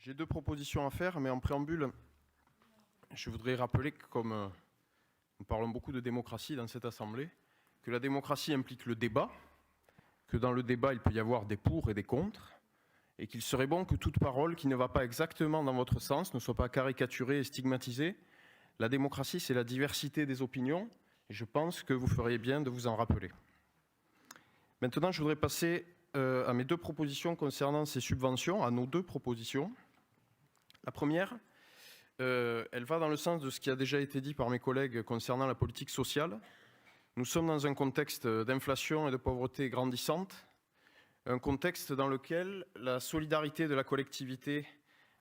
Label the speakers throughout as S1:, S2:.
S1: J'ai deux propositions à faire, mais en préambule, je voudrais rappeler que comme nous parlons beaucoup de démocratie dans cette Assemblée, que la démocratie implique le débat, que dans le débat il peut y avoir des pour et des contre, et qu'il serait bon que toute parole qui ne va pas exactement dans votre sens ne soit pas caricaturée et stigmatisée. La démocratie, c'est la diversité des opinions, et je pense que vous feriez bien de vous en rappeler. Maintenant, je voudrais passer à mes deux propositions concernant ces subventions, à nos deux propositions. La première, elle va dans le sens de ce qui a déjà été dit par mes collègues concernant la politique sociale. Nous sommes dans un contexte d'inflation et de pauvreté grandissante, un contexte dans lequel la solidarité de la collectivité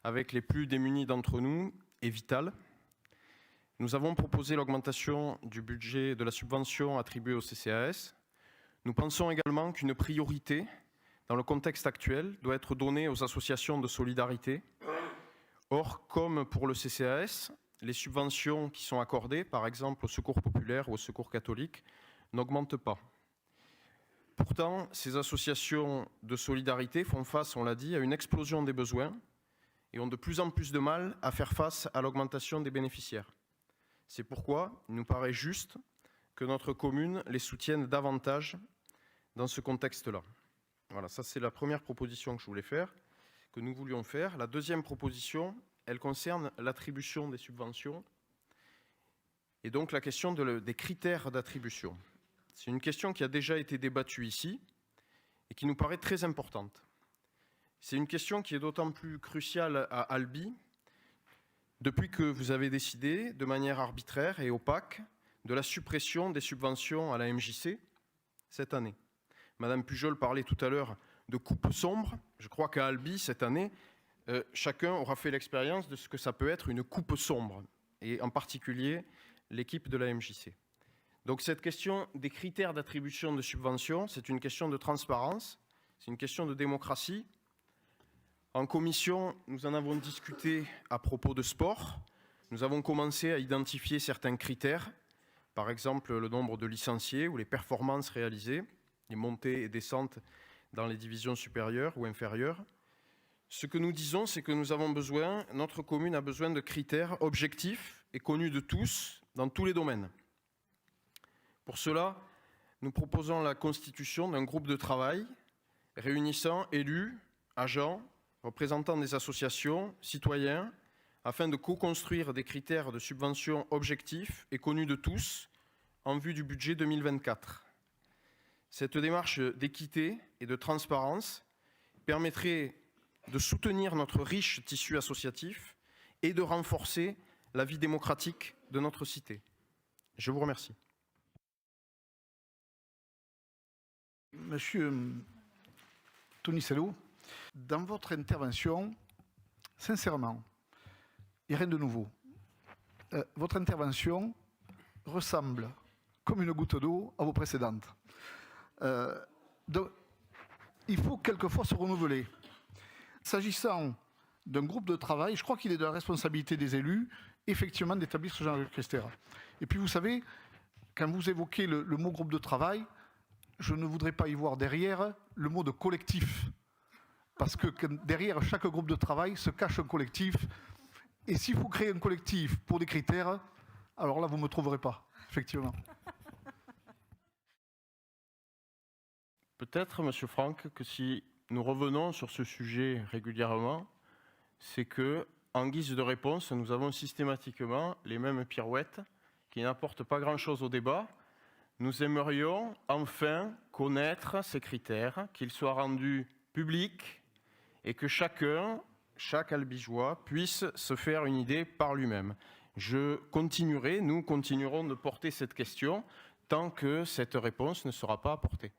S1: avec les plus démunis d'entre nous est vitale. Nous avons proposé l'augmentation du budget de la subvention attribuée au CCAS. Nous pensons également qu'une priorité, dans le contexte actuel, doit être donnée aux associations de solidarité. Or, comme pour le CCAS, les subventions qui sont accordées, par exemple au Secours populaire ou au Secours catholique, n'augmentent pas. Pourtant, ces associations de solidarité font face, on l'a dit, à une explosion des besoins et ont de plus en plus de mal à faire face à l'augmentation des bénéficiaires. C'est pourquoi il nous paraît juste que notre commune les soutienne davantage dans ce contexte-là. Voilà, ça c'est la première proposition que je voulais faire, que nous voulions faire. La deuxième proposition, elle concerne l'attribution des subventions et donc la question des critères d'attribution. C'est une question qui a déjà été débattue ici et qui nous paraît très importante. C'est une question qui est d'autant plus cruciale à Albi depuis que vous avez décidé, de manière arbitraire et opaque, de la suppression des subventions à la MJC cette année. Madame Pujol parlait tout à l'heure de coupe sombre. Je crois qu'à Albi, cette année, chacun aura fait l'expérience de ce que ça peut être une coupe sombre, et en particulier l'équipe de la MJC. Donc cette question des critères d'attribution de subventions, c'est une question de transparence, c'est une question de démocratie. En commission, nous en avons discuté à propos de sport. Nous avons commencé à identifier certains critères, par exemple le nombre de licenciés ou les performances réalisées, les montées et descentes dans les divisions supérieures ou inférieures. Ce que nous disons, c'est que notre commune a besoin de critères objectifs et connus de tous, dans tous les domaines. Pour cela, nous proposons la constitution d'un groupe de travail réunissant élus, agents, représentants des associations, citoyens, afin de co-construire des critères de subvention objectifs et connus de tous en vue du budget 2024. Cette démarche d'équité et de transparence permettrait de soutenir notre riche tissu associatif et de renforcer la vie démocratique de notre cité. Je vous remercie.
S2: Monsieur Tonissello, dans votre intervention, sincèrement, il n'y a rien de nouveau. Votre intervention ressemble comme une goutte d'eau à vos précédentes. Donc, il faut quelquefois se renouveler. S'agissant d'un groupe de travail, je crois qu'il est de la responsabilité des élus, effectivement, d'établir ce genre de critères. Et puis, vous savez, quand vous évoquez le mot groupe de travail, je ne voudrais pas y voir derrière le mot de collectif. Parce que derrière chaque groupe de travail se cache un collectif. Et s'il faut créer un collectif pour des critères, alors là, vous ne me trouverez pas, effectivement.
S1: Peut-être, Monsieur Franck, que si nous revenons sur ce sujet régulièrement, c'est que, en guise de réponse, nous avons systématiquement les mêmes pirouettes qui n'apportent pas grand-chose au débat. Nous aimerions enfin connaître ces critères, qu'ils soient rendus publics et que chaque Albigeois puisse se faire une idée par lui-même. Nous continuerons de porter cette question tant que cette réponse ne sera pas apportée.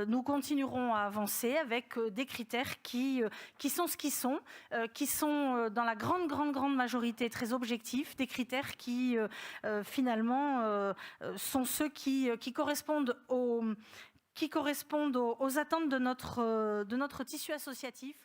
S3: Nous continuerons à avancer avec des critères qui sont ce qu'ils sont, qui sont dans la grande majorité très objectifs, des critères qui finalement sont ceux qui correspondent aux attentes de notre tissu associatif.